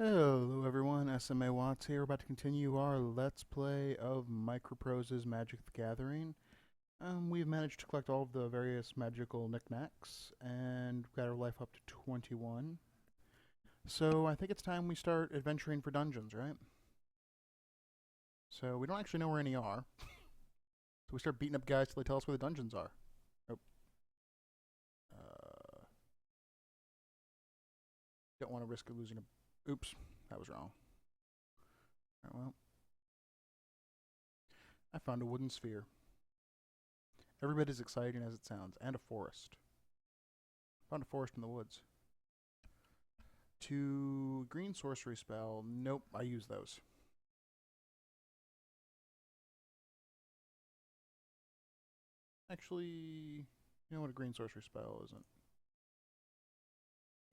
Hello everyone, SMA Watts here. We're about to continue our Let's Play of Microprose's Magic the Gathering. We've managed to collect all of the various magical knickknacks, and got our life up to 21. So I think it's time we start adventuring for dungeons, right? So we don't actually know where any are. So we start beating up guys till they tell us where the dungeons are. Oh. Don't want to risk losing a... Oops, that was wrong. Alright, well. I found a wooden sphere. Every bit as exciting as it sounds. And a forest. Found a forest in the woods. 2 green sorcery spell. Nope, I use those. Actually, you know what, a green sorcery spell isn't.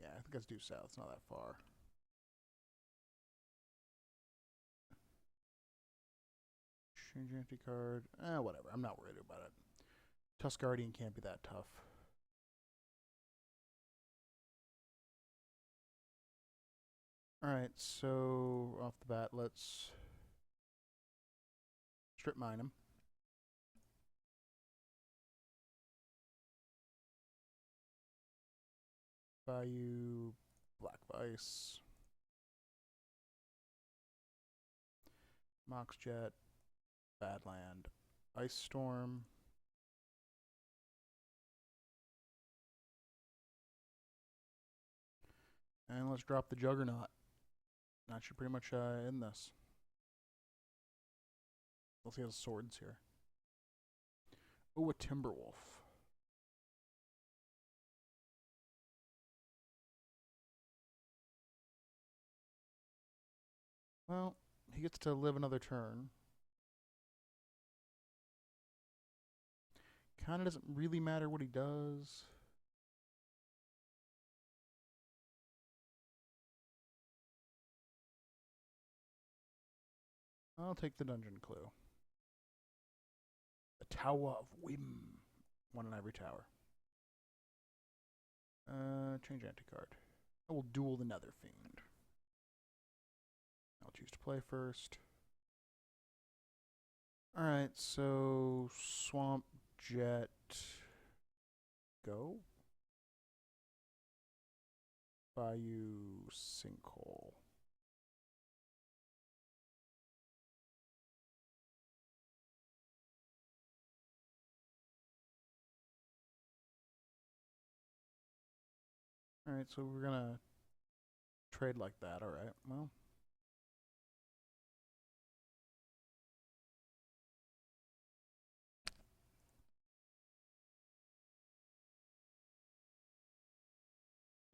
Yeah, I think that's due south. It's not that far. Change anti-card. Whatever. I'm not worried about it. Tusk Guardian can't be that tough. Alright, so off the bat, let's strip mine him. Bayou, Black Vice, Mox Jet, Badland, Ice Storm. And let's drop the Juggernaut. That should pretty much end this. Let's see how swords here. Oh, a Timberwolf. Well, he gets to live another turn. Kinda doesn't really matter what he does. I'll take the dungeon clue. The Tower of Whim. 1 in every tower. Change anti-card. I will duel the Nether Fiend. I'll choose to play first. Alright, so Swamp Jet. Go. Bayou Sinkhole. Alright, so we're gonna trade like that. Alright, well.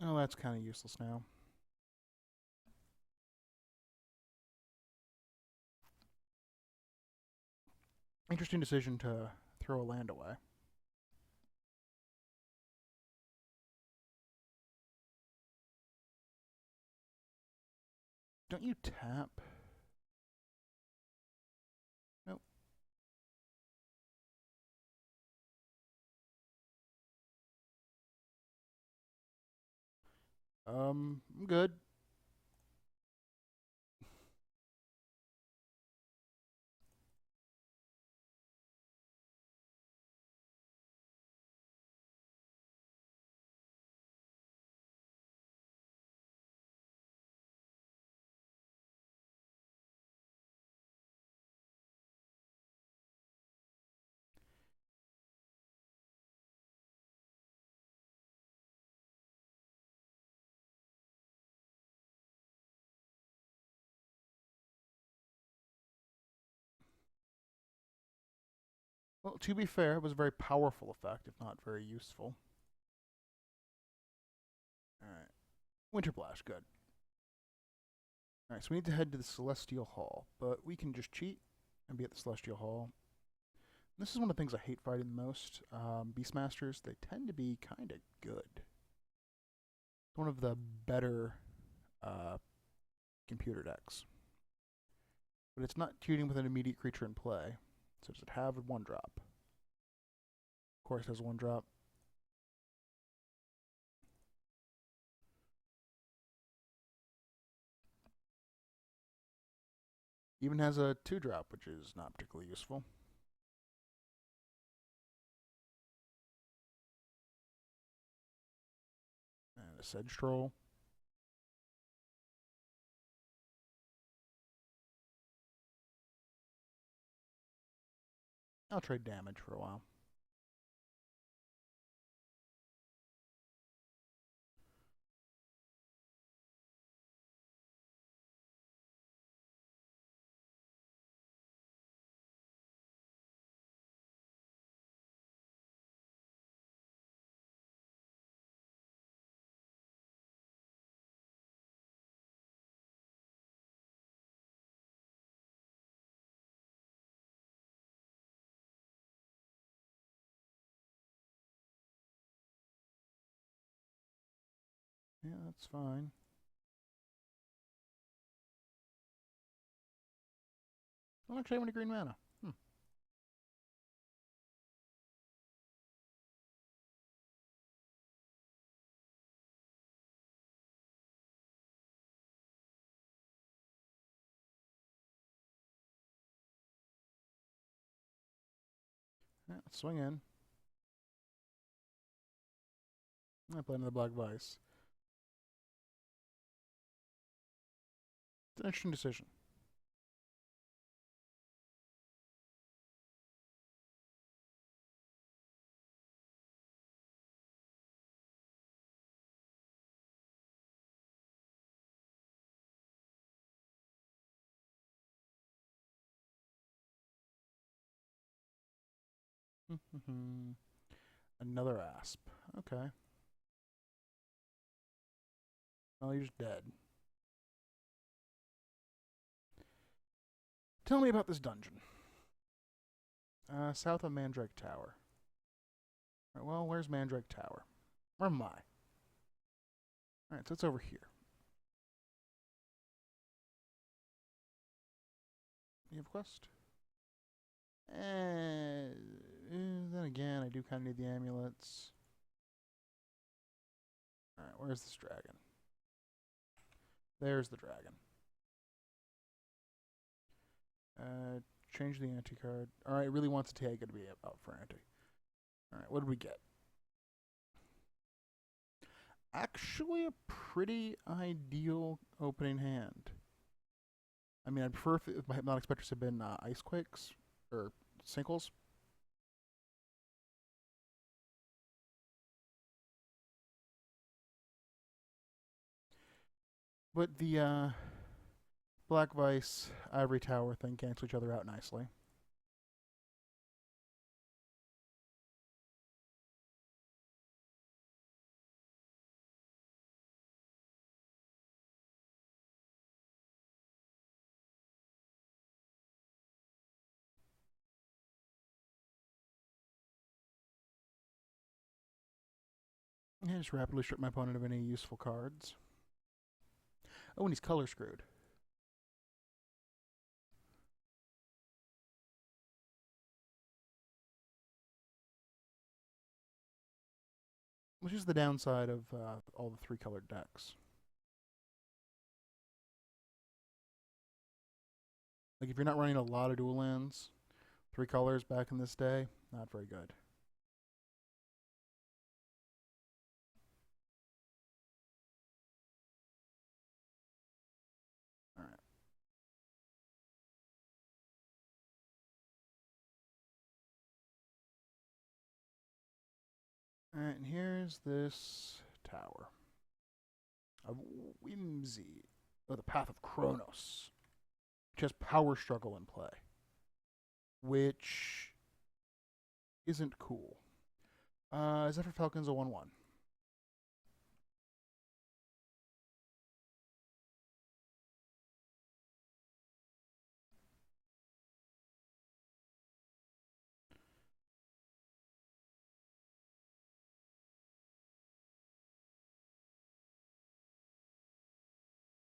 Oh, that's kind of useless now. Interesting decision to throw a land away. Don't you tap? Nope. I'm good. Well, to be fair, it was a very powerful effect, if not very useful. Alright. Winter Blast, good. Alright, so we need to head to the Celestial Hall, but we can just cheat and be at the Celestial Hall. This is one of the things I hate fighting the most. Beastmasters, they tend to be kind of good. One of the better computer decks. But it's not cheating with an immediate creature in play. So does it have a 1-drop? Of course it has a 1-drop. Even has a 2-drop, which is not particularly useful. And a Sedge Troll. I'll trade damage for a while. Yeah, that's fine. I don't actually have any green mana. Yeah, let's swing in. I play another Black Vice. It's an interesting decision. Another Asp. Okay. Well, you're just dead. Tell me about this dungeon. South of Mandrake Tower. Right, well, where's Mandrake Tower? Where am I? Alright, so it's over here. You have a quest? Then again, I do kind of need the amulets. Alright, where's this dragon? There's the dragon. Change the anti card. Alright, it really wants Taiga to be out for anti. Alright, what did we get? Actually, a pretty ideal opening hand. I mean, I'd prefer if my Hypnotic Spectres had been Ice Quakes or Sinkles. But the Black Vice, Ivory Tower thing cancel each other out nicely. And just rapidly strip my opponent of any useful cards. Oh, and he's color screwed. Which is the downside of all the 3-colored decks. Like, if you're not running a lot of dual lands, 3 colors back in this day, not very good. Alright. Alright, and here's this tower. Of Whimsy. Oh, the Path of Kronos. Which has Power Struggle in play. Which isn't cool. Zephyr Falcon's a 1/1.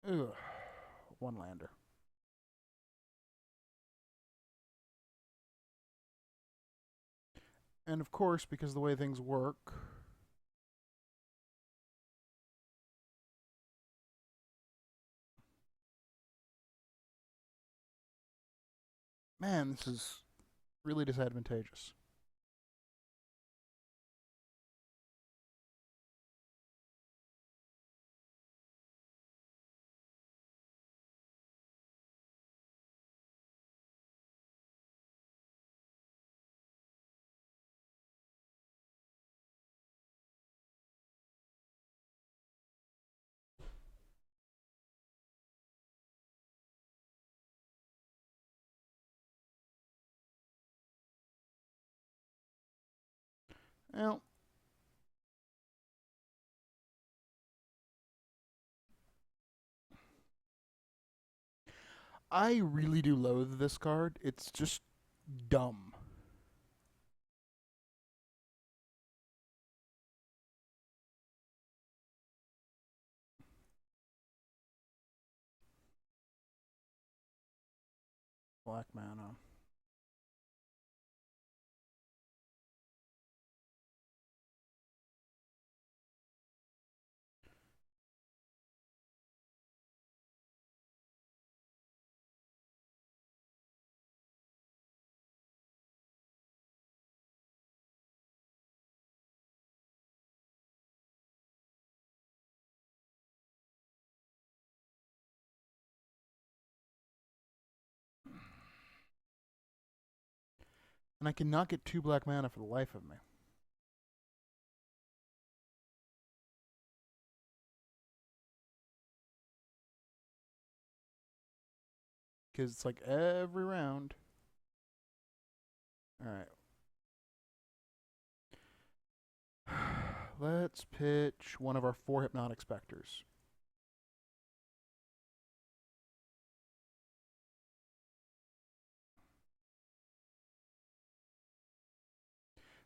Ugh. 1 lander. And of course, because of the way things work, Man, this is really disadvantageous. Well, I really do loathe this card. It's just dumb. Black mana. And I cannot get 2 black mana for the life of me. Because it's like every round. Alright. Let's pitch one of our 4 Hypnotic Specters.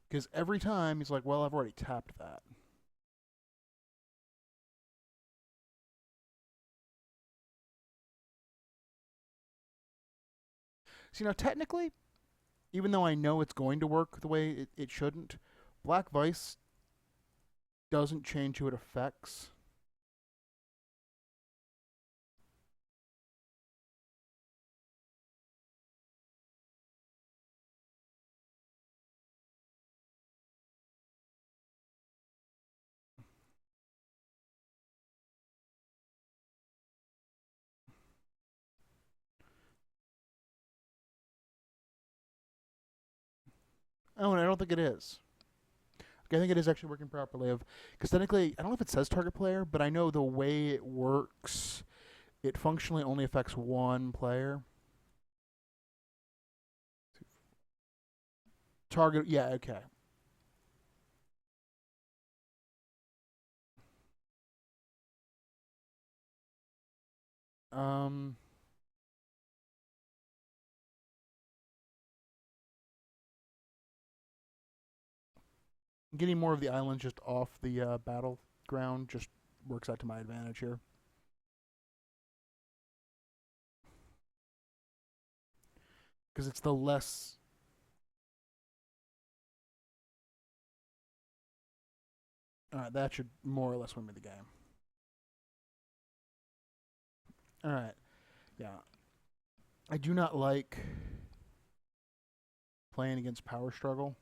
Because every time he's like, well, I've already tapped that. So, technically, even though I know it's going to work the way it shouldn't, Black Vice doesn't change who it affects. Oh, and I don't think it is. I think it is actually working properly. Because technically, I don't know if it says target player, but I know the way it works, it functionally only affects one player. Target, yeah, okay. Um, Getting more of the islands just off the battleground just works out to my advantage here. Because it's the less. Alright, that should more or less win me the game. Alright, yeah. I do not like playing against Power Struggle.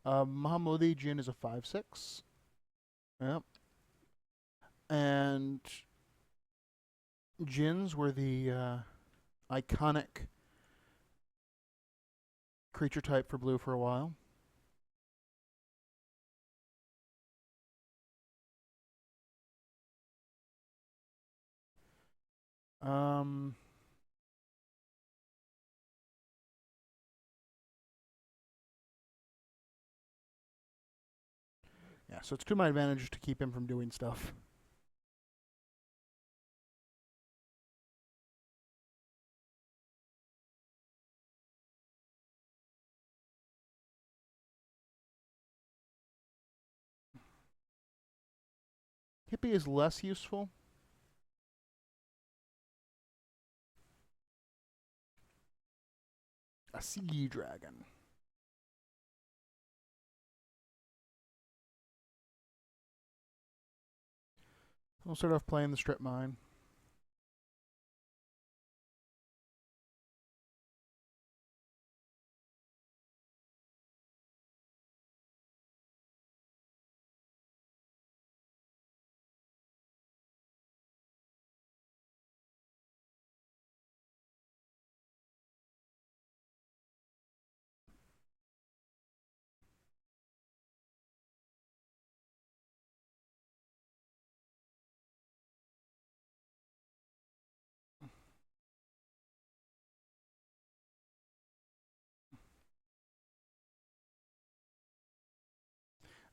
Mahamodi Jin is a 5/6. Yep. And Jins were the iconic creature type for blue for a while. Um, yeah, so it's to my advantage to keep him from doing stuff. Hippie is less useful. A sea dragon. We'll start off playing the strip mine.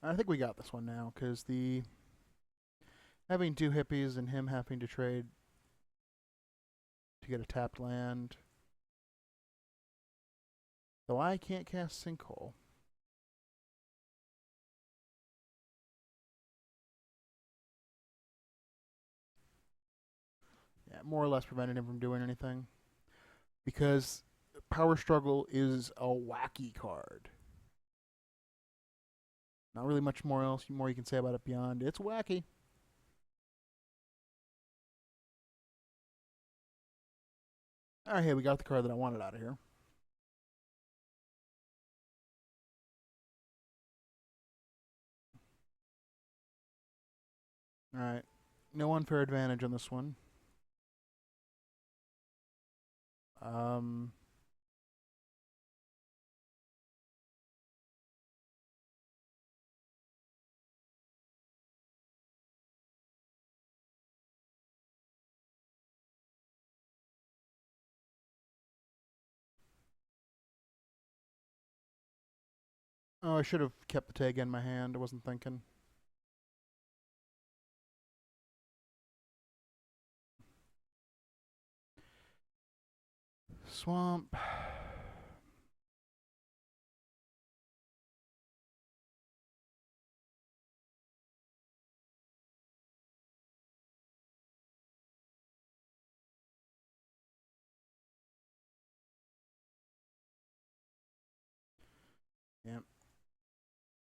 I think we got this one now, because the having two hippies and him having to trade to get a tapped land. Though I can't cast Sinkhole. Yeah, more or less prevented him from doing anything. Because Power Struggle is a wacky card. Not really much more you can say about it beyond it's wacky. Alright, hey, we got the card that I wanted out of here. Alright. No unfair advantage on this one. Um Oh, I should have kept the tag in my hand. I wasn't thinking. Swamp. Yeah.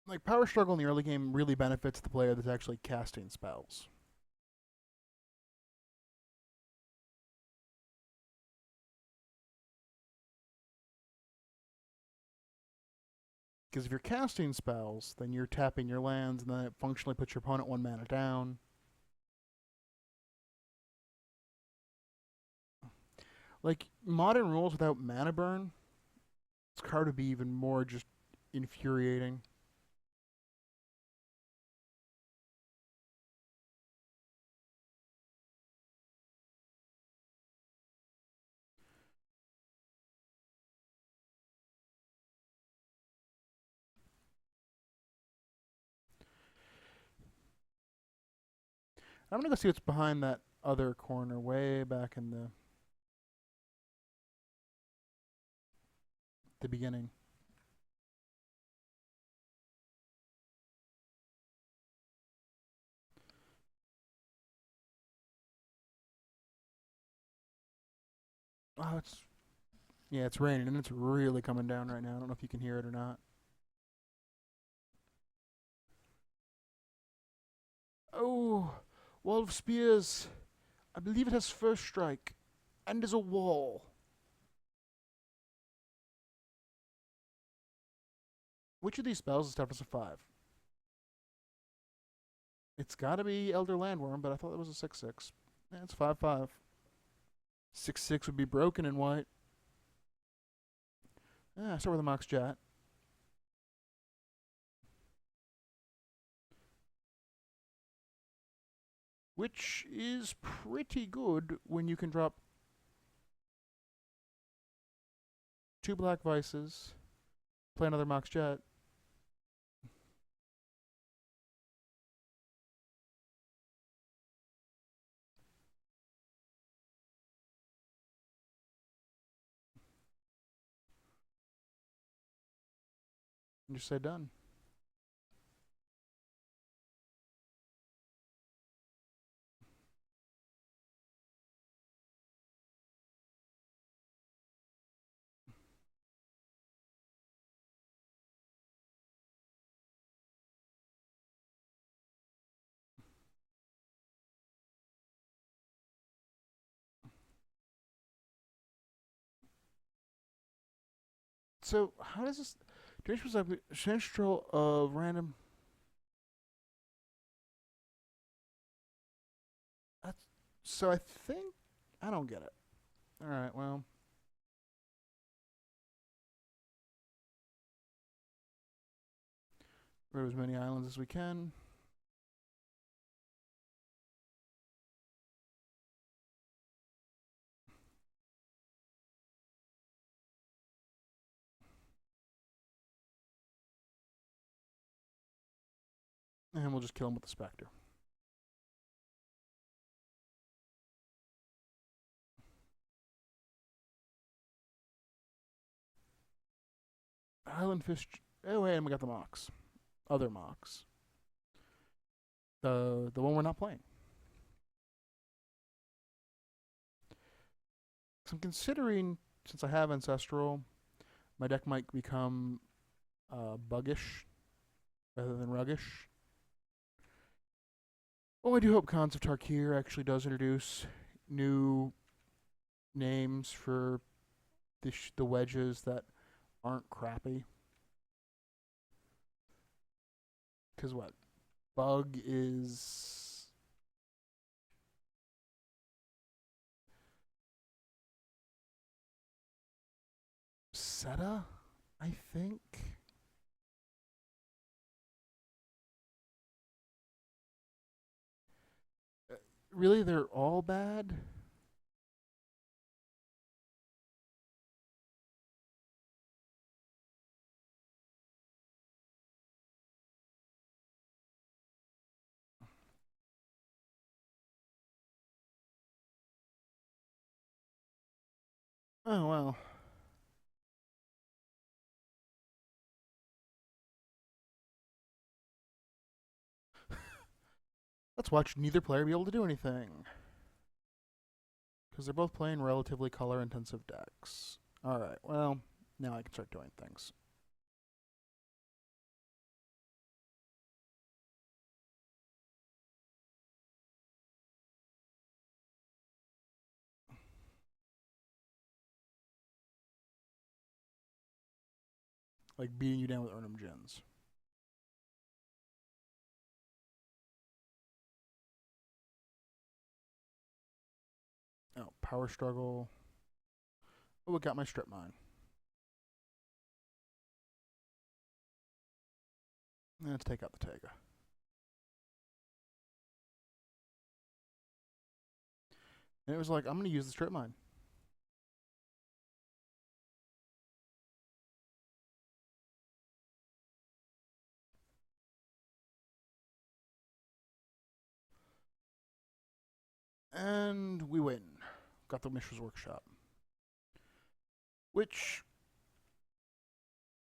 Like, Power Struggle in the early game really benefits the player that's actually casting spells. Because if you're casting spells, then you're tapping your lands, and then it functionally puts your opponent 1 mana down. Like, modern rules without mana burn, this card would be even more just infuriating. I'm gonna go see what's behind that other corner, way back in the beginning. Oh, it's raining and it's really coming down right now. I don't know if you can hear it or not. Oh, Wall of Spears. I believe it has first strike, and there's a wall. Which of these spells is toughness of 5? It's got to be Elder Landworm, but I thought it was a 6/6. Yeah, it's 5/5. 6/6 would be broken in white. Yeah, start with a Mox Jet. Which is pretty good when you can drop 2 Black Vices, play another Mox Jet. And just say done. So, how does this. Central of random. That's, so I think. I don't get it. Alright, well. Rid of as many islands as we can. And we'll just kill him with the Spectre. Island Fish. Oh, and we got the Mox. Other Mox. The one we're not playing. So I'm considering, since I have Ancestral, my deck might become buggish rather than ruggish. Oh, I do hope Khans of Tarkir actually does introduce new names for the wedges that aren't crappy. Because what? Bug is... Seta, I think? Really, they're all bad? Oh, well. Let's watch neither player be able to do anything. Because they're both playing relatively color-intensive decks. Alright, well, now I can start doing things. Like beating you down with Urnum Djinns. Oh, Power Struggle. Oh, it got my Strip Mine. Let's take out the Tega. And it was like, I'm going to use the Strip Mine. And we win. Got the Mishra's Workshop. Which,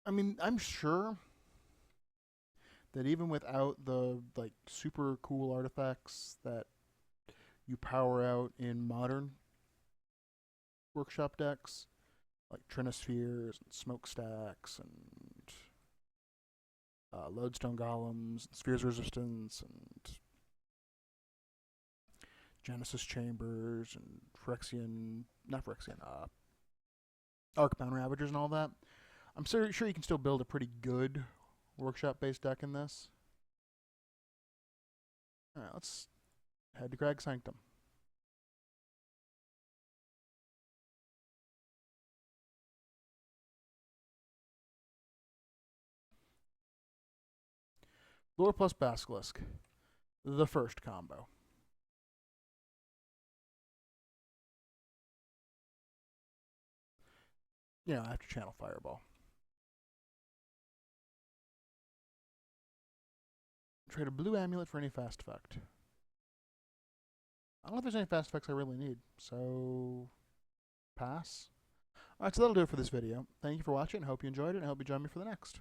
I mean, I'm sure that even without the like super cool artifacts that you power out in modern workshop decks, like Trinospheres and Smokestacks and Lodestone Golems, and Spheres Resistance, and Genesis Chambers, and Arcbound Ravagers and all that. I'm sure you can still build a pretty good workshop-based deck in this. Alright, let's head to Crag Sanctum. Lure plus Basilisk. The first combo. Yeah, I have to channel Fireball. Trade a blue amulet for any fast effect. I don't know if there's any fast effects I really need, so pass. Alright, so that'll do it for this video. Thank you for watching. I hope you enjoyed it, and I hope you join me for the next.